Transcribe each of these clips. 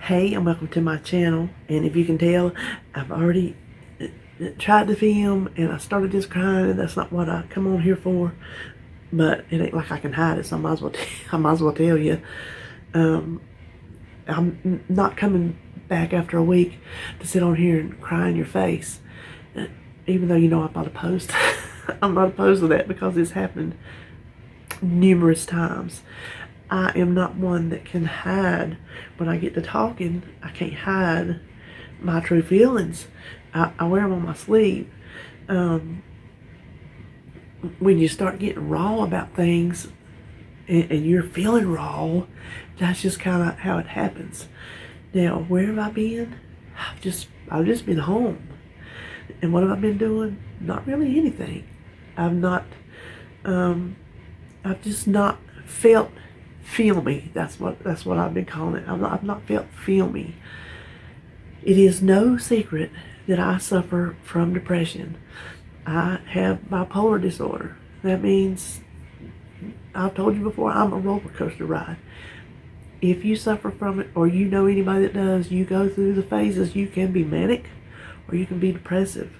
Hey, and welcome to my channel. And if you can tell, I've already tried to film and I started just crying, and that's not what I come on here for. But it ain't like I can hide it, so I might as well tell you. I'm not coming back after a week to sit on here and cry in your face. Even though you know I'm not opposed. I'm not opposed to that because it's happened numerous times. I am not one that can hide. When I get to talking, I can't hide my true feelings. I wear them on my sleeve. When you start getting raw about things and you're feeling raw, that's just kind of how it happens. Now, where have I been? I've just been home. And what have I been doing? Not really anything. I've just not felt feel me. That's what I've been calling it. I've not felt feel me. It is no secret that I suffer from depression. I have bipolar disorder. That means, I've told you before, I'm a roller coaster ride. If you suffer from it, or you know anybody that does, you go through the phases. You can be manic or you can be depressive.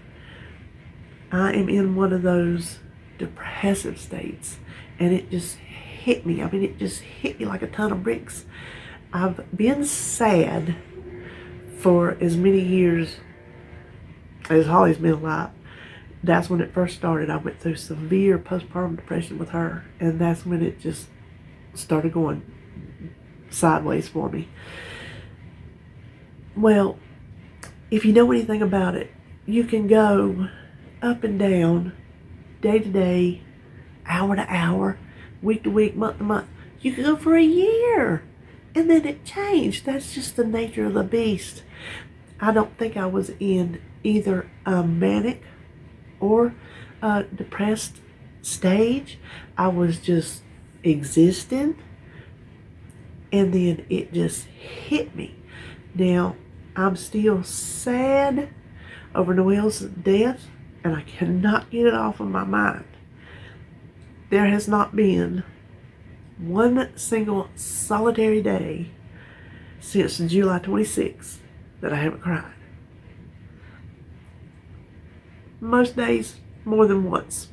I am in one of those depressive states, and it just hit me. I mean, it just hit me like a ton of bricks. I've been sad for as many years as Holly's been alive. That's when it first started. I went through severe postpartum depression with her, and that's when it just started going sideways for me. Well, if you know anything about it, you can go up and down, day to day, hour to hour, week to week, month to month. You could go for a year, and then it changed. That's just the nature of the beast. I don't think I was in either a manic or a depressed stage. I was just existing, and then it just hit me. Now, I'm still sad over Noel's death, and I cannot get it off of my mind. There has not been one single solitary day since July 26th that I haven't cried. Most days, more than once.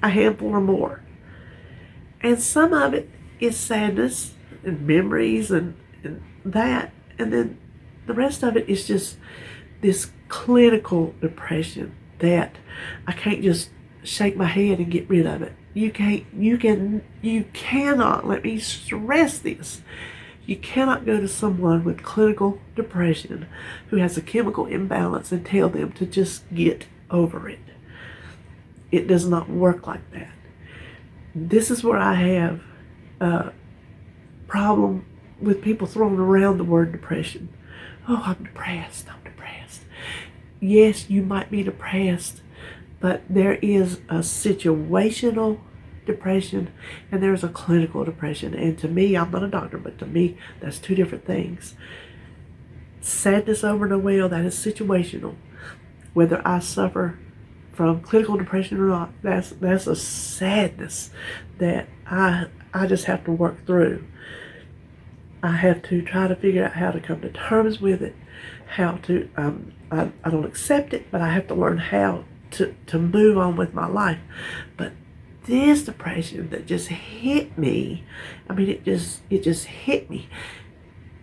A handful or more. And some of it is sadness and memories and that. And then the rest of it is just this clinical depression that I can't just shake my head and get rid of it. You cannot, let me stress this, you cannot go to someone with clinical depression who has a chemical imbalance and tell them to just get over it. It does not work like that. This is where I have a problem with people throwing around the word depression. Oh, I'm depressed. Yes, you might be depressed, but there is a situational depression and there's a clinical depression. And to me, I'm not a doctor, but to me, that's two different things. Sadness over Noel, that is situational. Whether I suffer from clinical depression or not, that's a sadness that I just have to work through. I have to try to figure out how to come to terms with it, how to, I don't accept it, but I have to learn how to move on with my life. But this depression that just hit me, I mean, it just hit me.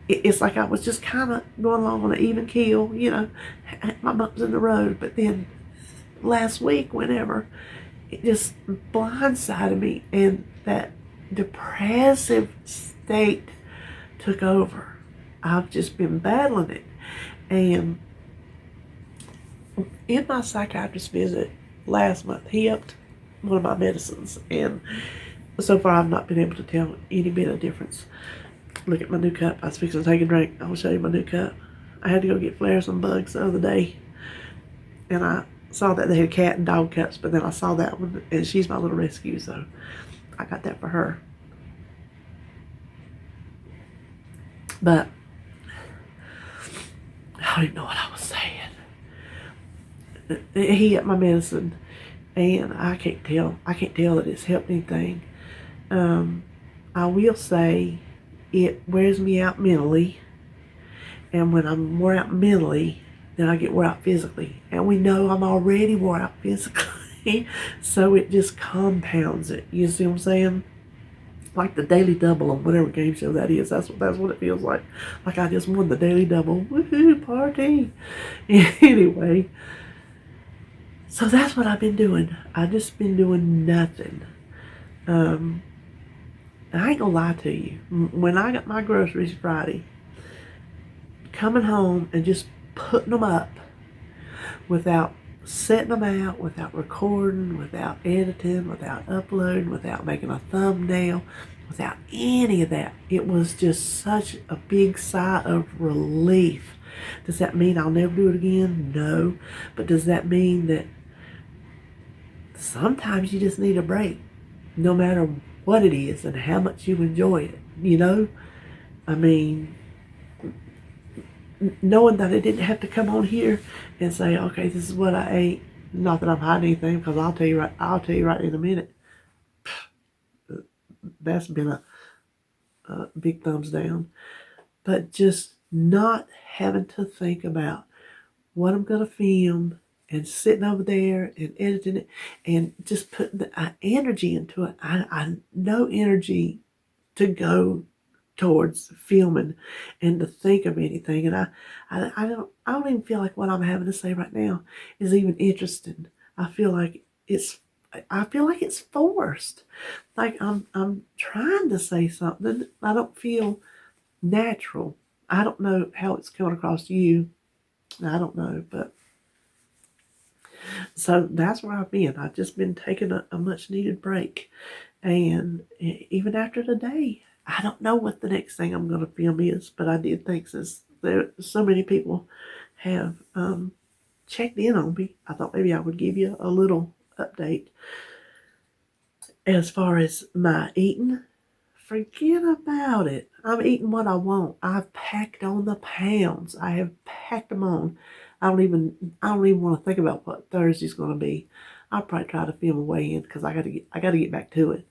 It's like I was just kind of going along on an even keel, you know, my bumps in the road. But then last week, whenever, it just blindsided me, and that depressive state took over. I've just been battling it. And in my psychiatrist visit last month, he upped one of my medicines, and so far I've not been able to tell any bit of difference. Look at my new cup. I was fixing to take a drink. I'll show you my new cup. I had to go get Flair some bugs the other day, and I saw that they had cat and dog cups, but then I saw that one, and she's my little rescue, so I got that for her. But I don't even know what I was saying. He upped my medicine, and I can't tell that it's helped anything. I will say it wears me out mentally, And when I'm wore out mentally, then I get wore out physically. And we know I'm already wore out physically. So it just compounds it. You see what I'm saying? Like the daily double on whatever game show that is. That's what it feels like. Like I just won the daily double. Woohoo, party. Anyway, so that's what I've been doing. I've just been doing nothing. And I ain't gonna lie to you. When I got my groceries Friday, coming home and just putting them up without setting them out, without recording, without editing, without uploading, without making a thumbnail, without any of that. It was just such a big sigh of relief. Does that mean I'll never do it again? No. But does that mean that sometimes you just need a break, no matter what it is and how much you enjoy it, you know? I mean, knowing that I didn't have to come on here and say, okay, this is what I ate. Not that I'm hiding anything, because I'll tell you right in a minute. That's been a big thumbs down. But just not having to think about what I'm going to film and sitting over there and editing it and just putting the energy into it. I no energy to go towards filming and to think of anything. And I don't even feel like what I'm having to say right now is even interesting. I feel like it's forced. Like I'm trying to say something. I don't feel natural. I don't know how it's coming across to you. I don't know, but so that's where I've been. I've just been taking a much needed break. And even after today, I don't know what the next thing I'm going to film is, but I did think since there so many people have checked in on me, I thought maybe I would give you a little update. As far as my eating, forget about it. I'm eating what I want. I've packed on the pounds. I have packed them on. I don't even want to think about what Thursday's going to be. I'll probably try to film a weigh in because I got to get back to it.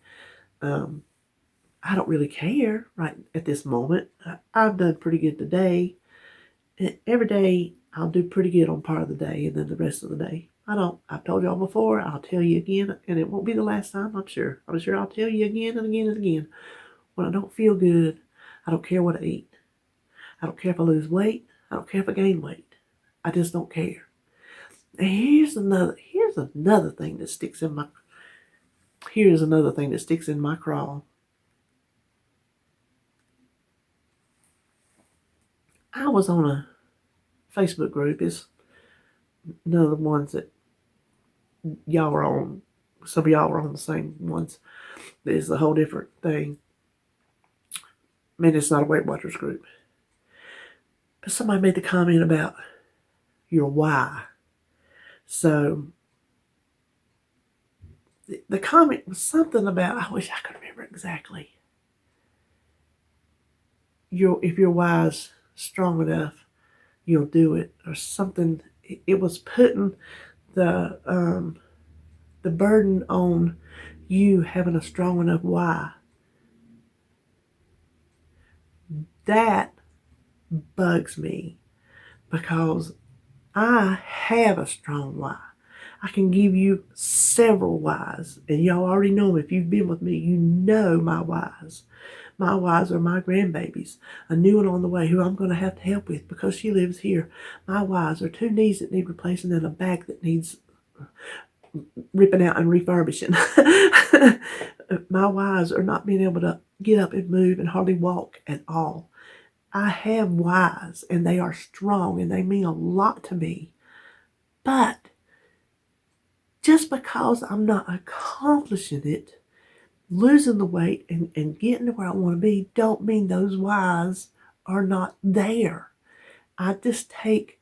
I don't really care right at this moment. I've done pretty good today. Every day I'll do pretty good on part of the day, and then the rest of the day I've told y'all before. I'll tell you again, and it won't be the last time. I'm sure I'll tell you again and again and again. When I don't feel good, I don't care what I eat. I don't care if I lose weight. I don't care if I gain weight. I just don't care. And here's another thing that sticks in my craw. I was on a Facebook group. It's none of the ones that y'all were on. Some of y'all were on the same ones. It's a whole different thing. It's not a Weight Watchers group. But somebody made the comment about your why. So the comment was something about, I wish I could remember exactly. If your why is strong enough, you'll do it, or something. It was putting the burden on you having a strong enough why. That bugs me because I have a strong why. I can give you several whys, and y'all already know them. If you've been with me, you know my whys. My whys are my grandbabies, a new one on the way who I'm going to have to help with because she lives here. My whys are 2 knees that need replacing and a back that needs ripping out and refurbishing. My whys are not being able to get up and move and hardly walk at all. I have whys, and they are strong, and they mean a lot to me. But just because I'm not accomplishing it, losing the weight and getting to where I want to be, don't mean those whys are not there. I take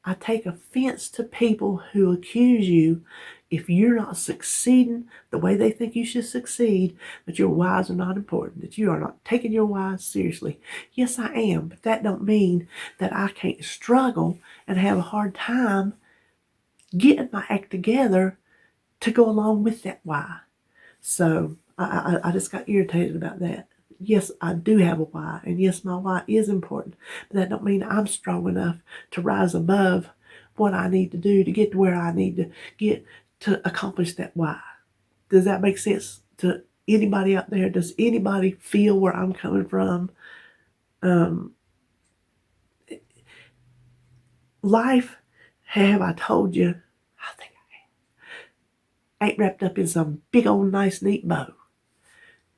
offense to people who accuse you if you're not succeeding the way they think you should succeed, that your whys are not important, that you are not taking your whys seriously. Yes, I am, but that don't mean that I can't struggle and have a hard time getting my act together to go along with that why. So I just got irritated about that. yes, I do have a why, and yes, my why is important, but that don't mean I'm strong enough to rise above what I need to do to get to where I need to get to accomplish that why. Does that make sense to anybody out there? Does anybody feel where I'm coming from? Um, Life, have I told you, I think I ain't wrapped up in some big old nice neat bow.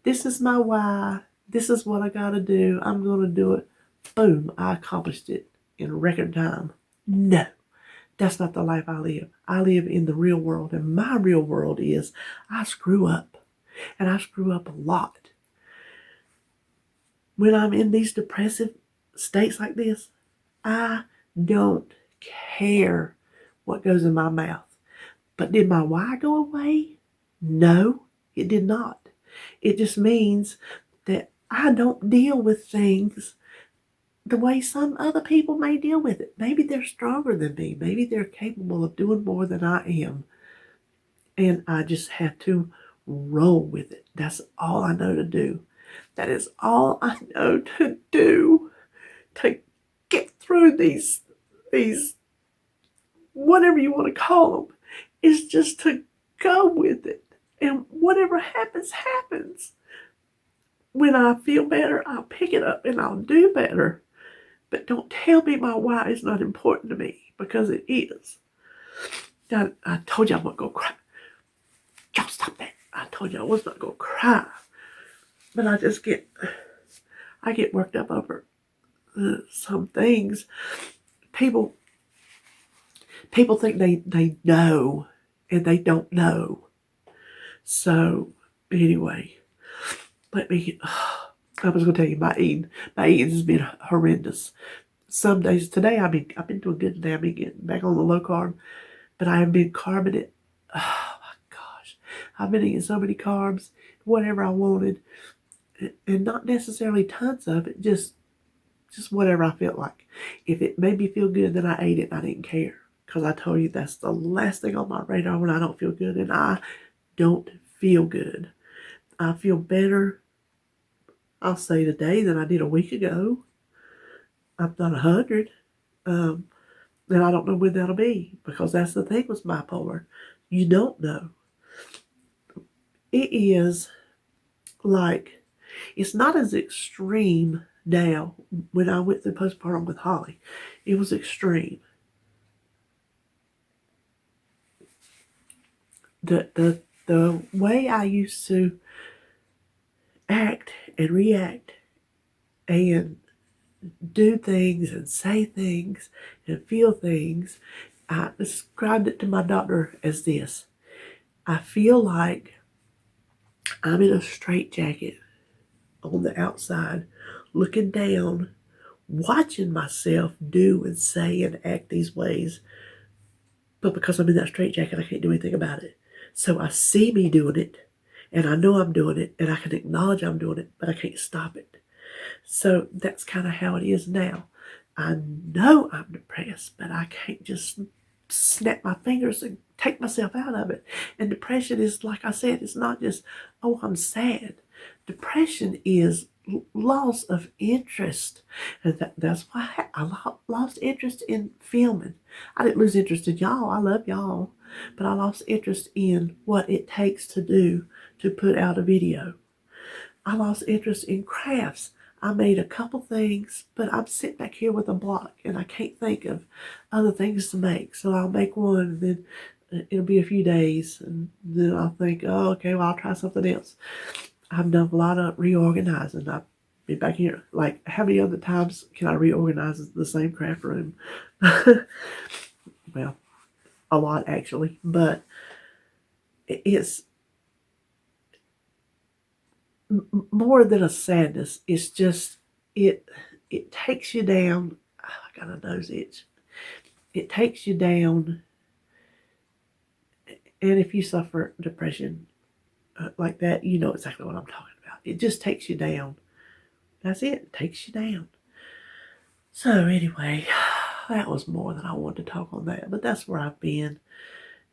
This is my why. This is what I gotta do. I'm gonna do it. Boom, I accomplished it in record time. No, that's not the life I live. I live in the real world, and my real world is I screw up, and I screw up a lot. When I'm in these depressive states like this, I don't care what goes in my mouth. But did my why go away? No, it did not. It just means that I don't deal with things the way some other people may deal with it. Maybe they're stronger than me. Maybe they're capable of doing more than I am. And I just have to roll with it. That's all I know to do. That is all I know to do to get through these whatever you want to call them, is just to go with it. And whatever happens, happens. When I feel better, I'll pick it up and I'll do better. But don't tell me my why is not important to me, because it is. I told you I'm not going to cry. Y'all stop that. I told you I was not going to cry. But I get worked up over some things. People think they know, and they don't know. So, anyway, I was going to tell you, my eating has been horrendous. Some days, today, I've been doing good today. I've been getting back on the low carb, but I have been carbing it. Oh my gosh. I've been eating so many carbs, whatever I wanted, and not necessarily tons of it, just whatever I felt like. If it made me feel good, then I ate it, and I didn't care. Because I told you that's the last thing on my radar when I don't feel good, and I don't feel good. I feel better, I'll say, today than I did a week ago. I'm not 100. And I don't know when that'll be, because that's the thing with bipolar. You don't know. It is like, it's not as extreme now. When I went through postpartum with Holly, it was extreme. The way I used to act and react and do things and say things and feel things, I described it to my doctor as this. I feel like I'm in a straitjacket on the outside, looking down, watching myself do and say and act these ways. But because I'm in that straitjacket, I can't do anything about it. So I see me doing it, and I know I'm doing it, and I can acknowledge I'm doing it, but I can't stop it. So that's kind of how it is now. I know I'm depressed, but I can't just snap my fingers and take myself out of it. And depression is, like I said, it's not just, oh, I'm sad. Depression is loss of interest. And that's why I lost interest in filming. I didn't lose interest in y'all. I love y'all. But I lost interest in what it takes to do to put out a video. I lost interest in crafts. I made a couple things, but I'm sitting back here with a block and I can't think of other things to make. So I'll make one, and then it'll be a few days, and then I'll think, oh, okay, well, I'll try something else. I've done a lot of reorganizing. I've been back here. Like, how many other times can I reorganize the same craft room? Well, a lot, actually. But it's more than a sadness. It's just, it takes you down. I got a nose itch. It takes you down. And if you suffer depression like that, you know exactly what I'm talking about. It just takes you down. That's it. It takes you down. So anyway, that was more than I wanted to talk on that. But that's where I've been.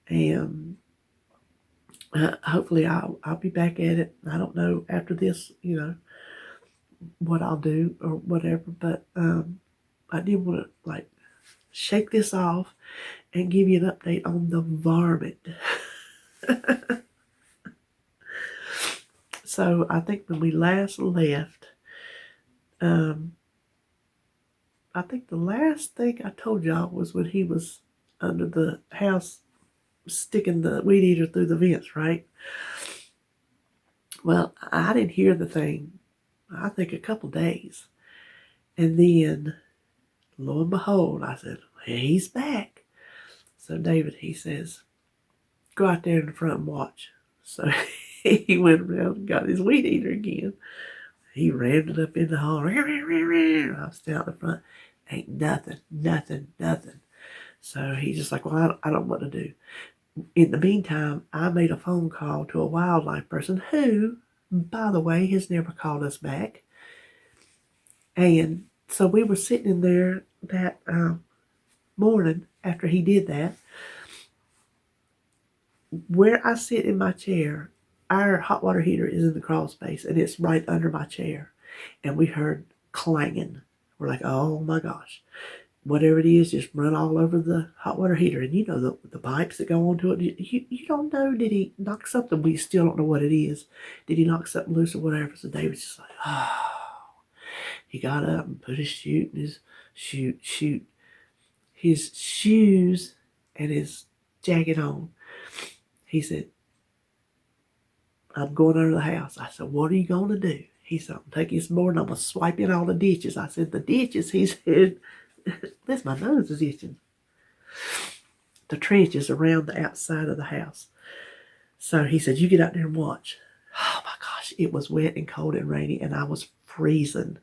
And hopefully I'll be back at it. I don't know after this, what I'll do or whatever, but I did want to like shake this off and give you an update on the varmint. So I think when we last left, um, I think the last thing I told y'all was when he was under the house sticking the weed eater through the vents, right? Well, I didn't hear the thing, I think a couple days. And then, lo and behold, I said, he's back. So David, he says, go out there in the front and watch. So he went around and got his weed eater again. He rammed it up in the hall. I was down the front. Ain't nothing, nothing, nothing. So he's just like, well, I don't know what to do. In the meantime, I made a phone call to a wildlife person who, by the way, has never called us back. And so we were sitting in there that morning after he did that. Where I sit in my chair, our hot water heater is in the crawl space, and it's right under my chair. And we heard clanging. We're like, oh my gosh. Whatever it is, just run all over the hot water heater. And you know the pipes that go onto it. You don't know, did he knock something? We still don't know what it is. Did he knock something loose or whatever? So David's just like, oh. He got up and put his shoot his shoes and his jacket on. He said, I'm going under the house. I said, what are you going to do? He said, I'm taking this board and I'm going to swipe in all the ditches. I said, the ditches? He said, this, my nose is itching. The trenches around the outside of the house. So he said, you get out there and watch. Oh my gosh, it was wet and cold and rainy and I was freezing.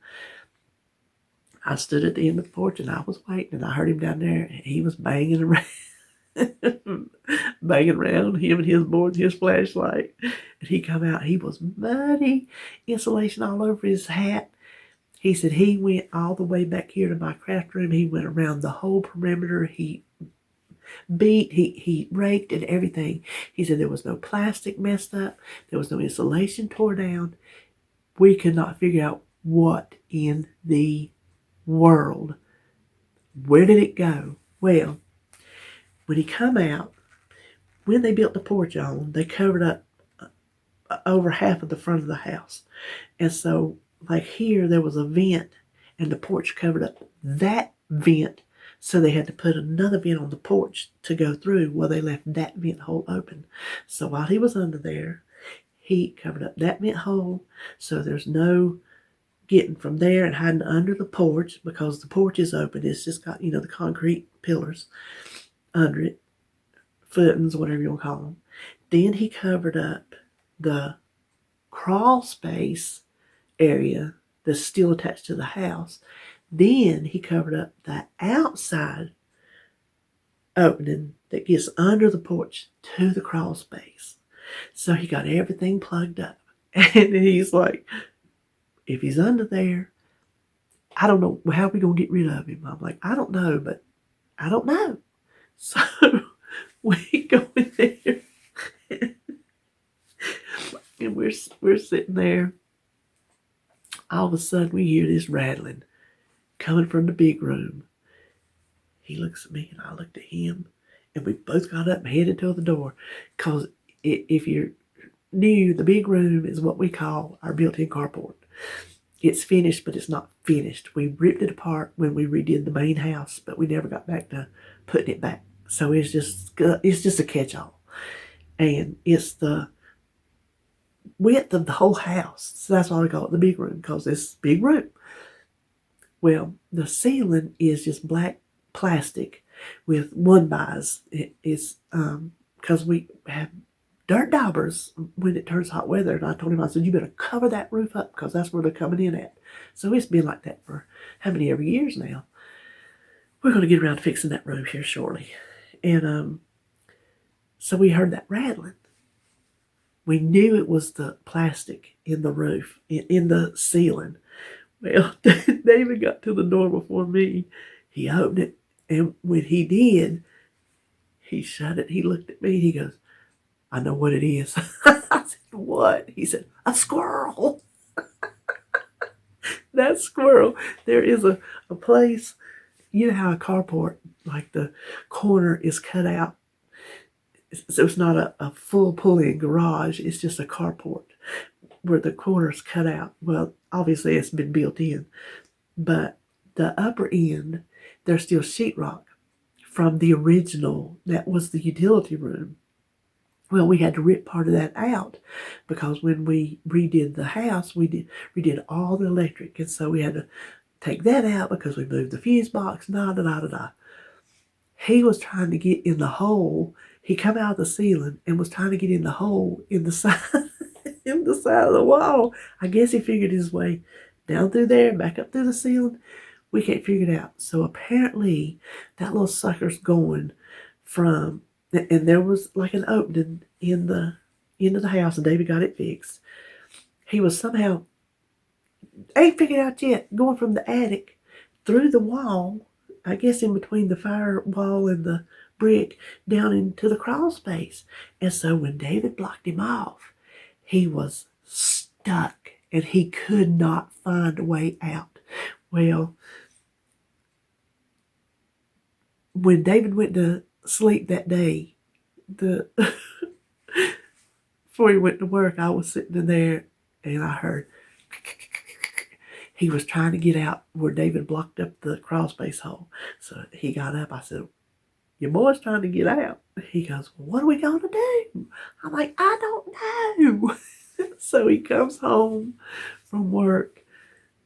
I stood at the end of the porch and I was waiting and I heard him down there and he was banging around. Banging around, him and his board and his flashlight. And he come out, he was muddy, insulation all over his hat. He said he went all the way back here to my craft room. He went around the whole perimeter. He beat, he raked and everything. He said there was no plastic messed up. There was no insulation tore down. We could not figure out what in the world. Where did it go? Well, when he come out, when they built the porch on, they covered up over half of the front of the house. And so, like here, there was a vent, and the porch covered up that vent. So they had to put another vent on the porch to go through. Well, they left that vent hole open. So while he was under there, he covered up that vent hole. So there's no getting from there and hiding under the porch because the porch is open. It's just got, the concrete pillars under it. Footings, whatever you want to call them. Then he covered up the crawl space area that's still attached to the house. Then he covered up the outside opening that gets under the porch to the crawl space. So he got everything plugged up. And he's like, if he's under there, I don't know, how are we going to get rid of him? I'm like, I don't know, but I don't know. So we go in there and we're sitting there. All of a sudden we hear this rattling coming from the big room. He looks at me and I looked at him, and we both got up and headed to the door. Because if you're new, the big room is what we call our built-in carport. It's finished, but it's not finished. We ripped it apart when we redid the main house, but we never got back to putting it back. So it's just a catch-all. And it's the width of the whole house. So that's why we call it the big room, because it's big room. Well, the ceiling is just black plastic with 1-bys. It's because we have dirt daubers when it turns hot weather. And I told him, I said, you better cover that roof up because that's where they're coming in at. So it's been like that for how many ever years now. We're going to get around to fixing that room here shortly. And so we heard that rattling. We knew it was the plastic in the roof, in the ceiling. Well, David got to the door before me. He opened it, and when he did, he shut it. He looked at me, and he goes, I know what it is. I said, what? He said, a squirrel. That squirrel, there is a place, you know how a carport, like the corner is cut out. So it's not a full pull-in garage. It's just a carport where the corner's cut out. Well, obviously it's been built in. But the upper end, there's still sheetrock from the original. That was the utility room. Well, we had to rip part of that out because when we redid the house, we redid all the electric. And so we had to take that out because we moved the fuse box, da-da-da-da-da. He was trying to get in the hole. He come out of the ceiling and was trying to get in the hole in the side, in the side of the wall. I guess he figured his way down through there, back up through the ceiling. We can't figure it out. So apparently that little sucker's going from, and there was like an opening in the end of the house, and David got it fixed. He was somehow, ain't figured out yet, going from the attic through the wall, I guess in between the fire wall and the brick, down into the crawl space. And so when David blocked him off, he was stuck and he could not find a way out. Well, when David went to sleep that day, before he went to work, I was sitting in there and I heard he was trying to get out where David blocked up the crawl space hole. So he got up. I said, your boy's trying to get out. He goes, well, what are we going to do? I'm like, I don't know. So he comes home from work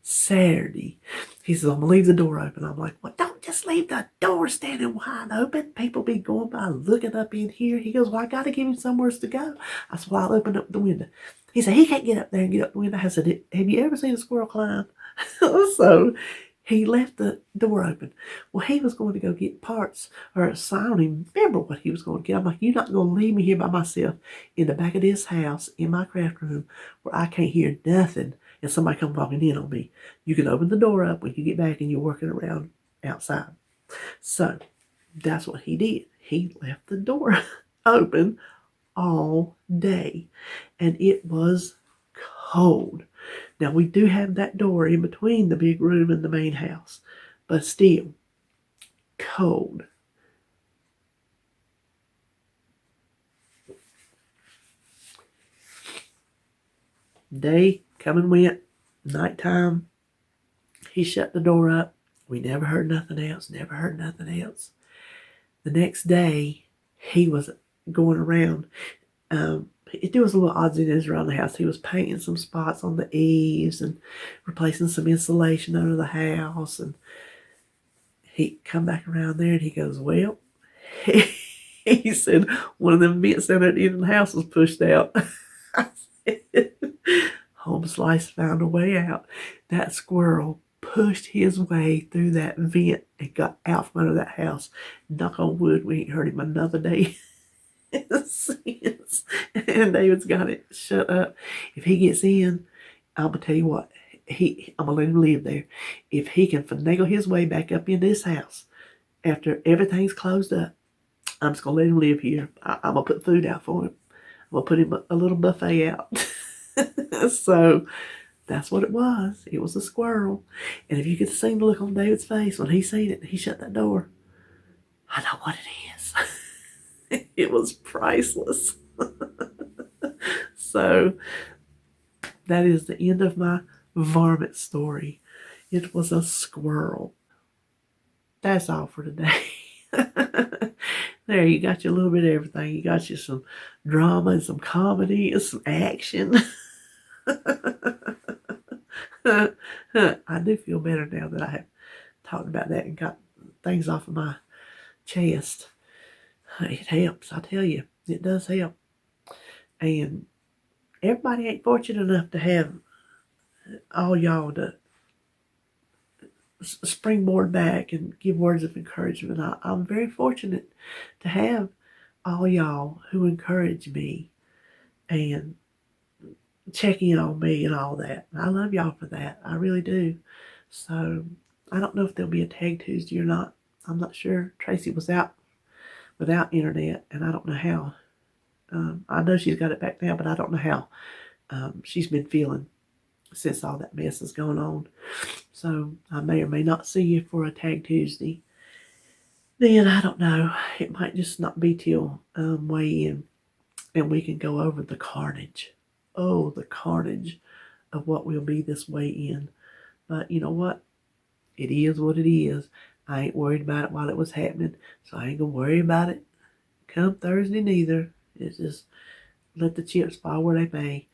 Saturday. He says, I'm going to leave the door open. I'm like, well, don't just leave the door standing wide open. People be going by looking up in here. He goes, well, I got to give him somewhere to go. I said, well, I'll open up the window. He said, he can't get up there and get up the window. I said, have you ever seen a squirrel climb? So he left the door open. Well, he was going to go get parts, or I don't even remember what he was going to get. I'm like, you're not going to leave me here by myself in the back of this house in my craft room where I can't hear nothing and somebody come walking in on me. You can open the door up when you get back and you're working around outside. So that's what he did. He left the door open all day, and it was cold. Now, we do have that door in between the big room and the main house, but still cold. Day come and went, nighttime, he shut the door up. We never heard nothing else, never heard nothing else. The next day, he was going around. There was a little odds and ends around the house. He was painting some spots on the eaves and replacing some insulation under the house. And he come back around there and he goes, well, he said one of them vents down at the end of the house was pushed out. I said, Home Slice found a way out. That squirrel pushed his way through that vent and got out from under that house. Knock on wood, we ain't heard him another day since. And David's got it shut up. If he gets in, I'm gonna tell you what, I'm gonna let him live there. If he can finagle his way back up into this house after everything's closed up, I'm just gonna let him live here. I'm gonna put food out for him. I'm gonna put him a little buffet out. So that's what it was. It was a squirrel. And if you could see the look on David's face when he seen it, he shut that door. I know what it is. It was priceless. So that is the end of my varmint story. It was a squirrel. That's all for today. There, you got you a little bit of everything. You got you some drama and some comedy and some action. I do feel better now that I have talked about that and got things off of my chest. It helps, I tell you. It does help. And everybody ain't fortunate enough to have all y'all to springboard back and give words of encouragement. I'm very fortunate to have all y'all who encourage me and check in on me and all that. I love y'all for that. I really do. So I don't know if there'll be a Tag Tuesday or not. I'm not sure. Tracy was out without internet, and I don't know how. I know she's got it back now, but I don't know how she's been feeling. since all that mess is going on. So I may or may not see you for a Tag Tuesday. Then I don't know. It might just not be till weigh in, and we can go over the carnage. Oh, the carnage of what will be this weigh in. But you know what? It is what it is. I ain't worried about it while it was happening, so I ain't gonna worry about it come Thursday neither. It's just let the chips fall where they may.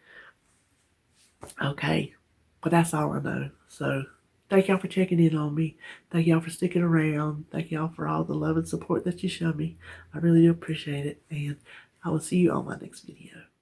Okay, but that's all I know. So thank y'all for checking in on me. Thank y'all for sticking around. Thank y'all for all the love and support that you show me. I really do appreciate it, and I will see you on my next video.